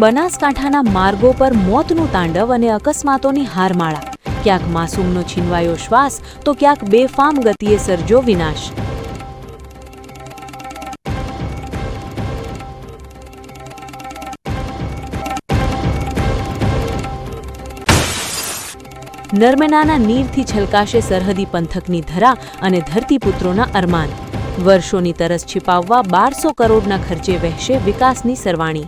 બનાસકાંઠાના માર્ગો પર મોતનું તાંડવ અને અકસ્માતોની હારમાળા. ક્યાંક માસૂમનો છીનવાયો શ્વાસ તો ક્યાંક બેફામ ગતિએ સર્જ્યો વિનાશ. નર્મદાના નીરથી છલકાશે સરહદી પંથકની ધરા અને ધરતીપુત્રોના અરમાન. વર્ષોની તરસ છિપાવવા 1200 કરોડના ખર્ચે વહેશે વિકાસની સરવાણી.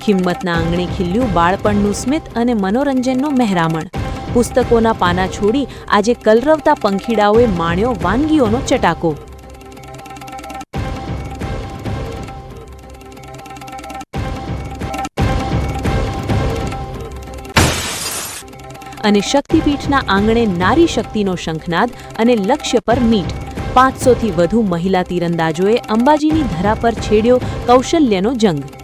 હિંમતના આંગણે ખીલ્યું બાળપણનું સ્મિત અને મનોરંજનનો મહેરામણ. પુસ્તકોના પાના છોડી આજે કલરવતા પંખીડાઓએ માણ્યો વાનગીઓનો ચટાકો. અને શક્તિપીઠના આંગણે નારી શક્તિનો શંખનાદ અને લક્ષ્ય પર મીટ. 500થી વધુ મહિલા તીરંદાજોએ અંબાજીની ધરા પર છેડ્યો કૌશલ્યનો જંગ.